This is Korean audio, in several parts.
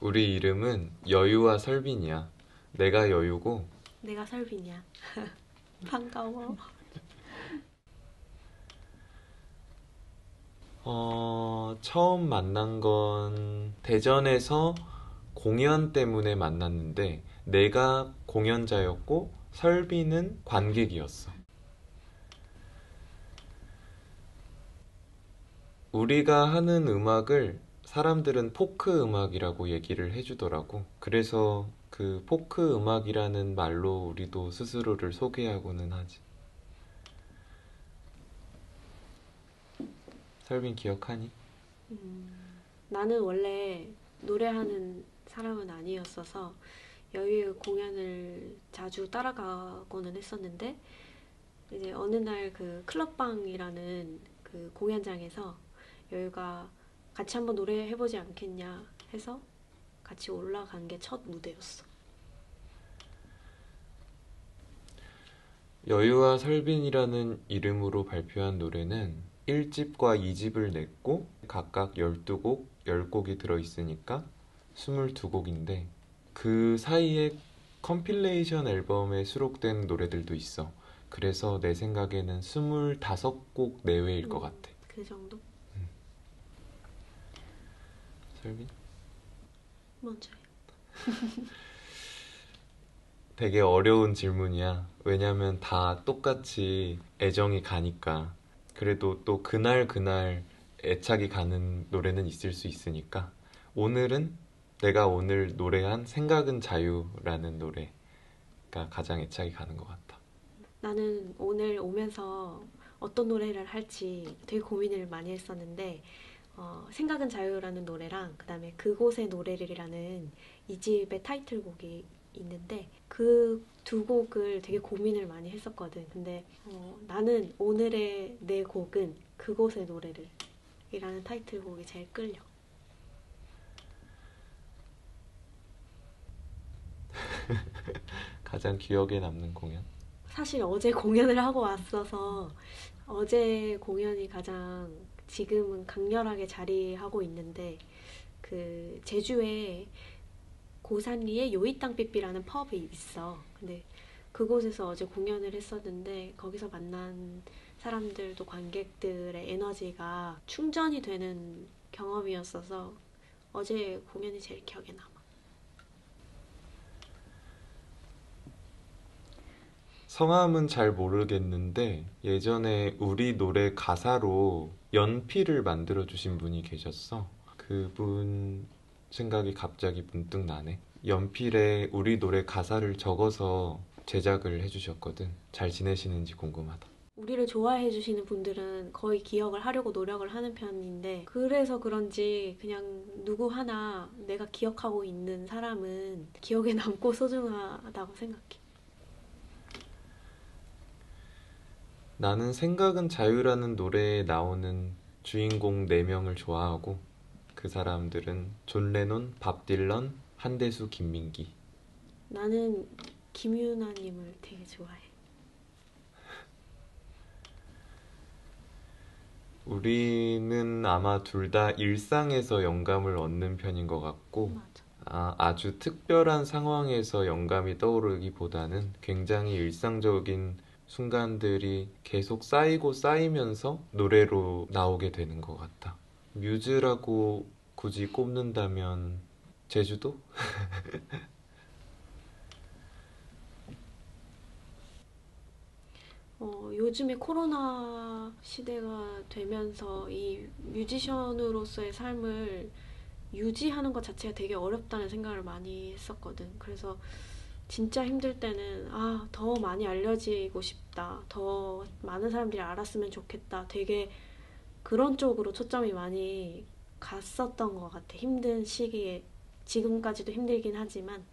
우리 이름은 여유와 설빈이야. 내가 여유고, 내가 설빈이야. 반가워. 처음 만난 건 대전에서 공연 때문에 만났는데, 내가 공연자였고, 설빈은 관객이었어. 우리가 하는 음악을 사람들은 포크 음악이라고 얘기를 해주더라고. 그래서 그 포크 음악이라는 말로 우리도 스스로를 소개하고는 하지. 설빈 기억하니? 나는 원래 노래하는 사람은 아니었어서 여유의 공연을 자주 따라가고는 했었는데 이제 어느 날 그 클럽방이라는 그 공연장에서 여유가 같이 한번 노래해보지 않겠냐 해서 같이 올라간 게 첫 무대였어. 여유와 설빈이라는 이름으로 발표한 노래는 1집과 2집을 냈고 각각 12곡, 10곡이 들어있으니까 22곡인데 그 사이에 컴필레이션 앨범에 수록된 노래들도 있어. 그래서 내 생각에는 25곡 내외일 것 같아. 그 정도? 설빈? 먼저 해. 되게 어려운 질문이야. 왜냐면 다 똑같이 애정이 가니까. 그래도 또 그날 그날 애착이 가는 노래는 있을 수 있으니까. 오늘은 내가 오늘 노래한 생각은 자유라는 노래가 가장 애착이 가는 것 같아. 나는 오늘 오면서 어떤 노래를 할지 되게 고민을 많이 했었는데 생각은 자유라는 노래랑 그다음에 그곳의 노래를이라는 이 집의 타이틀곡이 있는데 그 두 곡을 되게 고민을 많이 했었거든. 근데 나는 오늘의 내 곡은 그곳의 노래를 이라는 타이틀곡이 제일 끌려. 가장 기억에 남는 공연? 사실 어제 공연을 하고 왔어서 어제 공연이 가장 지금은 강렬하게 자리하고 있는데 그 제주에 고산리에 요이땅 삐삐라는 펍이 있어. 근데 그곳에서 어제 공연을 했었는데 거기서 만난 사람들도 관객들의 에너지가 충전이 되는 경험이었어서 어제 공연이 제일 기억에 남아. 성함은 잘 모르겠는데 예전에 우리 노래 가사로 연필을 만들어 주신 분이 계셨어. 그분 생각이 갑자기 문득 나네. 연필에 우리 노래 가사를 적어서 제작을 해주셨거든. 잘 지내시는지 궁금하다. 우리를 좋아해 주시는 분들은 거의 기억을 하려고 노력을 하는 편인데 그래서 그런지 그냥 누구 하나 내가 기억하고 있는 사람은 기억에 남고 소중하다고 생각해. 나는 생각은 자유라는 노래에 나오는 주인공 4명을 좋아하고 그 사람들은 존 레논, 밥 딜런, 한대수, 김민기. 나는 김유나님을 되게 좋아해. 우리는 아마 둘 다 일상에서 영감을 얻는 편인 것 같고, 맞아. 아주 특별한 상황에서 영감이 떠오르기보다는 굉장히 일상적인 순간들이 계속 쌓이고 쌓이면서 노래로 나오게 되는 것 같아. 뮤즈라고 굳이 꼽는다면 제주도? 요즘에 코로나 시대가 되면서 이 뮤지션으로서의 삶을 유지하는 것 자체가 되게 어렵다는 생각을 많이 했었거든. 그래서 진짜 힘들 때는 더 많이 알려지고 싶다. 더 많은 사람들이 알았으면 좋겠다. 되게 그런 쪽으로 초점이 많이 갔었던 것 같아. 힘든 시기에. 지금까지도 힘들긴 하지만.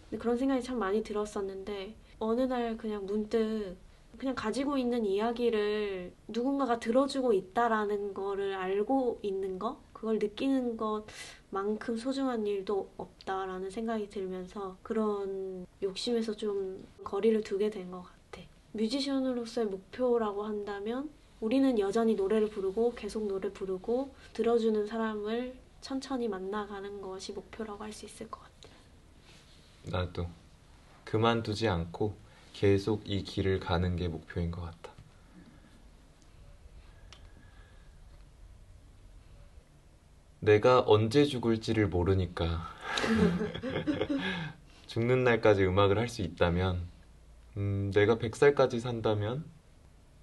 근데 그런 생각이 참 많이 들었었는데, 어느 날 그냥 문득 그냥 가지고 있는 이야기를 누군가가 들어주고 있다라는 거를 알고 있는 거? 그걸 느끼는 것만큼 소중한 일도 없다라는 생각이 들면서 그런 욕심에서 좀 거리를 두게 된 것 같아. 뮤지션으로서의 목표라고 한다면 우리는 여전히 노래를 부르고 계속 노래 부르고 들어주는 사람을 천천히 만나가는 것이 목표라고 할 수 있을 것 같아. 나도 그만두지 않고 계속 이 길을 가는 게 목표인 것 같아. 내가 언제 죽을지를 모르니까 죽는 날까지 음악을 할 수 있다면 내가 100살까지 산다면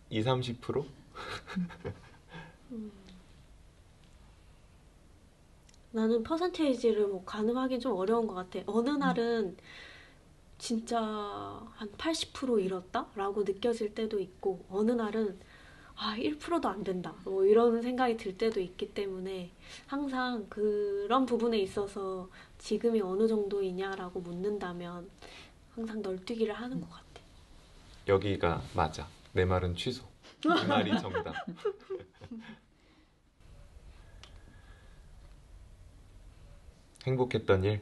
20, 30%? 나는 퍼센테이지를 뭐 가늠하기 좀 어려운 것 같아. 어느 날은 진짜 한 80% 잃었다? 라고 느껴질 때도 있고, 어느 날은 1%도 안 된다. 뭐 이런 생각이 들 때도 있기 때문에 항상 그런 부분에 있어서 지금이 어느 정도이냐라고 묻는다면 항상 널뛰기를 하는 것 같아. 여기가 맞아. 내 말은 취소. 이 말이 정답. 행복했던 일?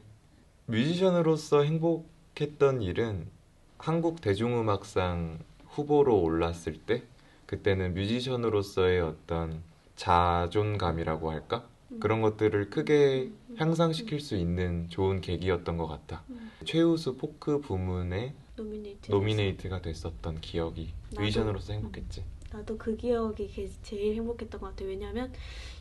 뮤지션으로서 행복했던 일은 한국 대중음악상 후보로 올랐을 때 그때는 뮤지션으로서의 어떤 자존감이라고 할까? 그런 것들을 크게 향상시킬 수 있는 좋은 계기였던 것 같아. 최우수 포크 부문에 노미네이트가 됐었던 기억이 뮤지션으로서 행복했지. 나도 그 기억이 제일 행복했던 것 같아. 왜냐면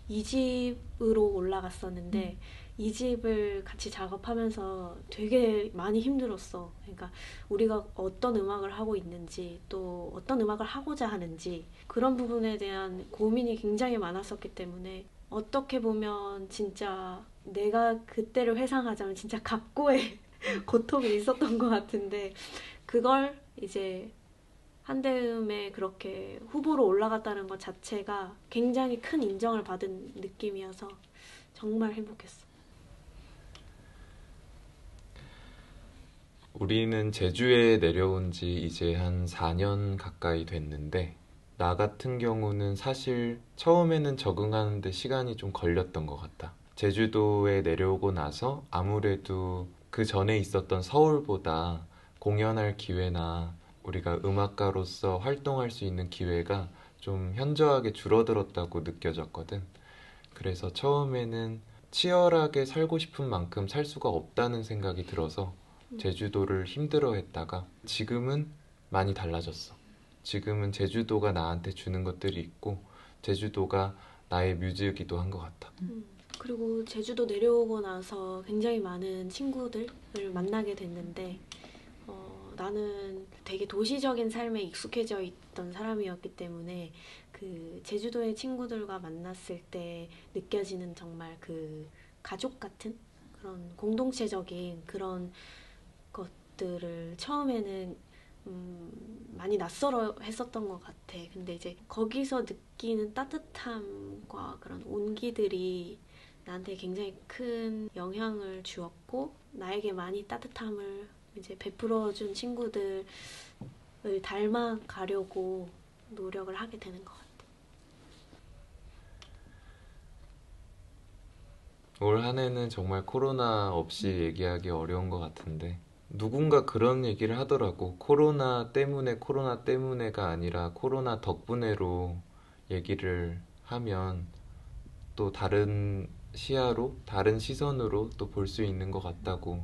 2집으로 올라갔었는데 2집을 같이 작업하면서 되게 많이 힘들었어. 그러니까 우리가 어떤 음악을 하고 있는지 또 어떤 음악을 하고자 하는지 그런 부분에 대한 고민이 굉장히 많았었기 때문에 어떻게 보면 진짜 내가 그때를 회상하자면 진짜 각고의 고통이 있었던 것 같은데 그걸 이제 한대음에 그렇게 후보로 올라갔다는 것 자체가 굉장히 큰 인정을 받은 느낌이어서 정말 행복했어. 우리는 제주에 내려온 지 이제 한 4년 가까이 됐는데 나 같은 경우는 사실 처음에는 적응하는데 시간이 좀 걸렸던 것 같다. 제주도에 내려오고 나서 아무래도 그 전에 있었던 서울보다 공연할 기회나 우리가 음악가로서 활동할 수 있는 기회가 좀 현저하게 줄어들었다고 느껴졌거든. 그래서 처음에는 치열하게 살고 싶은 만큼 살 수가 없다는 생각이 들어서 제주도를 힘들어 했다가 지금은 많이 달라졌어. 지금은 제주도가 나한테 주는 것들이 있고 제주도가 나의 뮤즈이기도 한 것 같아. 그리고 제주도 내려오고 나서 굉장히 많은 친구들을 만나게 됐는데 나는 되게 도시적인 삶에 익숙해져 있던 사람이었기 때문에 그 제주도의 친구들과 만났을 때 느껴지는 정말 그 가족 같은 그런 공동체적인 그런 것들을 처음에는 많이 낯설어 했었던 것 같아. 근데 이제 거기서 느끼는 따뜻함과 그런 온기들이 나한테 굉장히 큰 영향을 주었고 나에게 많이 따뜻함을 이제 베풀어준 친구들을 닮아가려고 노력을 하게 되는 것 같아. 올 한 해는 정말 코로나 없이 얘기하기 어려운 것 같은데 누군가 그런 얘기를 하더라고. 코로나 때문에가 아니라 코로나 덕분에로 얘기를 하면 또 다른 시야로, 다른 시선으로 또 볼 수 있는 것 같다고.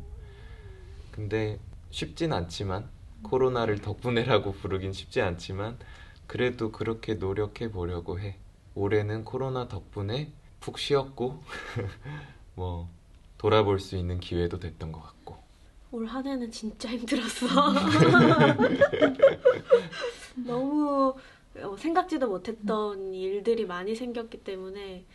근데 쉽진 않지만, 코로나를 덕분에라고 부르긴 쉽지 않지만, 그래도 그렇게 노력해 보려고 해. 올해는 코로나 덕분에 푹 쉬었고, 뭐, 돌아볼 수 있는 기회도 됐던 것 같고. 올 한 해는 진짜 힘들었어. 너무 생각지도 못했던 일들이 많이 생겼기 때문에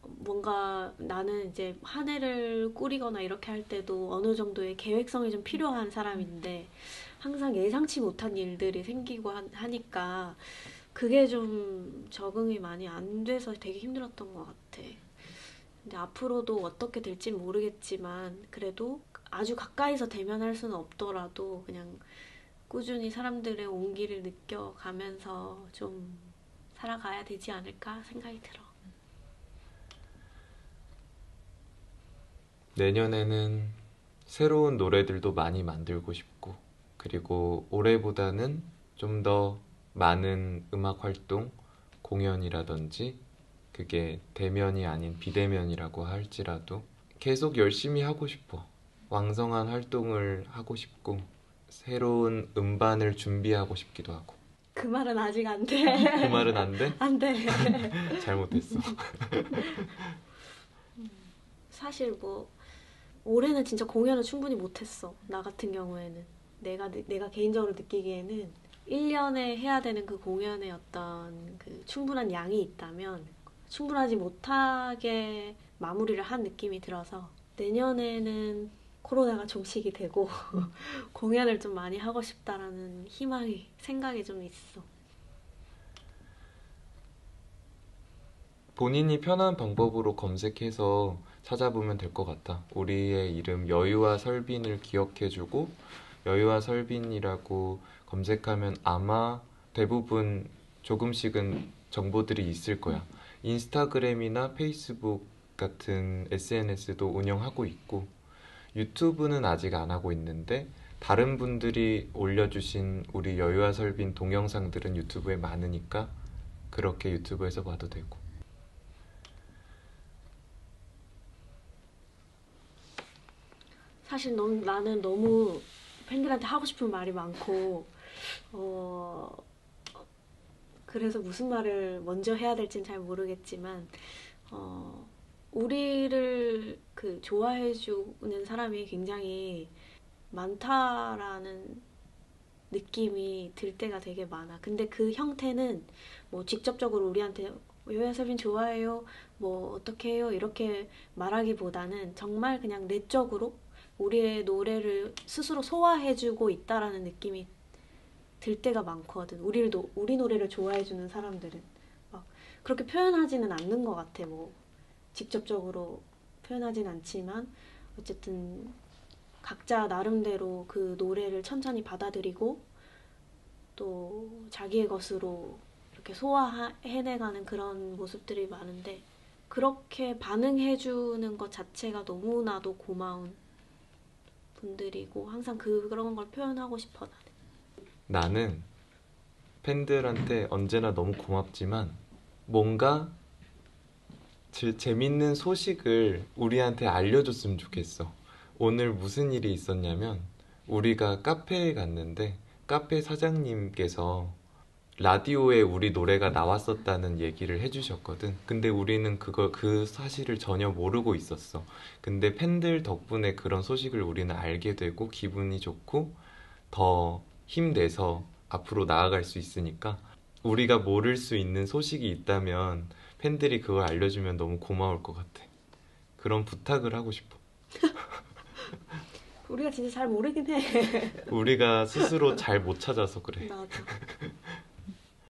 뭔가 나는 이제 한 해를 꾸리거나 이렇게 할 때도 어느 정도의 계획성이 좀 필요한 사람인데 항상 예상치 못한 일들이 생기고 하니까 그게 좀 적응이 많이 안 돼서 되게 힘들었던 것 같아. 근데 앞으로도 어떻게 될지 모르겠지만 그래도 아주 가까이서 대면할 수는 없더라도 그냥 꾸준히 사람들의 온기를 느껴가면서 좀 살아가야 되지 않을까 생각이 들어. 내년에는 새로운 노래들도 많이 만들고 싶고, 그리고 올해보다는 좀 더 많은 음악 활동, 공연이라든지, 그게 대면이 아닌 비대면이라고 할지라도 계속 열심히 하고 싶어. 왕성한 활동을 하고 싶고 새로운 음반을 준비하고 싶기도 하고. 그 말은 아직 안 돼. 그 말은 안 돼? 안 돼. 잘못했어. 사실 뭐 올해는 진짜 공연을 충분히 못했어. 나 같은 경우에는 내가 개인적으로 느끼기에는 1년에 해야 되는 그 공연의 어떤 그 충분한 양이 있다면 충분하지 못하게 마무리를 한 느낌이 들어서 내년에는 코로나가 종식이 되고 공연을 좀 많이 하고 싶다라는 생각이 좀 있어. 본인이 편한 방법으로 검색해서 찾아보면 될 것 같아. 우리의 이름 여유와 설빈을 기억해주고 여유와 설빈이라고 검색하면 아마 대부분 조금씩은 정보들이 있을 거야. 인스타그램이나 페이스북 같은 SNS도 운영하고 있고 유튜브는 아직 안 하고 있는데 다른 분들이 올려주신 우리 여유와 설빈 동영상들은 유튜브에 많으니까 그렇게 유튜브에서 봐도 되고. 사실 나는 너무 팬들한테 하고 싶은 말이 많고 어, 그래서 무슨 말을 먼저 해야 될지는 잘 모르겠지만 어, 우리를 그 좋아해주는 사람이 굉장히 많다라는 느낌이 들 때가 되게 많아. 근데 그 형태는 뭐 직접적으로 우리한테 요야섭인 좋아해요, 뭐 어떻게 해요 이렇게 말하기보다는 정말 그냥 내적으로 우리의 노래를 스스로 소화해주고 있다라는 느낌이 들 때가 많거든. 우리 노래를 좋아해주는 사람들은 막 그렇게 표현하지는 않는 것 같아. 뭐 직접적으로 표현하진 않지만 어쨌든 각자 나름대로 그 노래를 천천히 받아들이고 또 자기의 것으로 이렇게 소화해내가는 그런 모습들이 많은데 그렇게 반응해주는 것 자체가 너무나도 고마운 분들이고 항상 그런 걸 표현하고 싶어 나는. 나는 팬들한테 언제나 너무 고맙지만 뭔가 재밌는 소식을 우리한테 알려줬으면 좋겠어. 오늘 무슨 일이 있었냐면 우리가 카페에 갔는데 카페 사장님께서 라디오에 우리 노래가 나왔었다는 얘기를 해주셨거든. 근데 우리는 그 사실을 전혀 모르고 있었어. 근데 팬들 덕분에 그런 소식을 우리는 알게 되고 기분이 좋고 더 힘내서 앞으로 나아갈 수 있으니까 우리가 모를 수 있는 소식이 있다면 팬들이 그걸 알려주면 너무 고마울 것 같아. 그런 부탁을 하고 싶어. 우리가 진짜 잘 모르긴 해. 우리가 스스로 잘 못 찾아서 그래. 나도.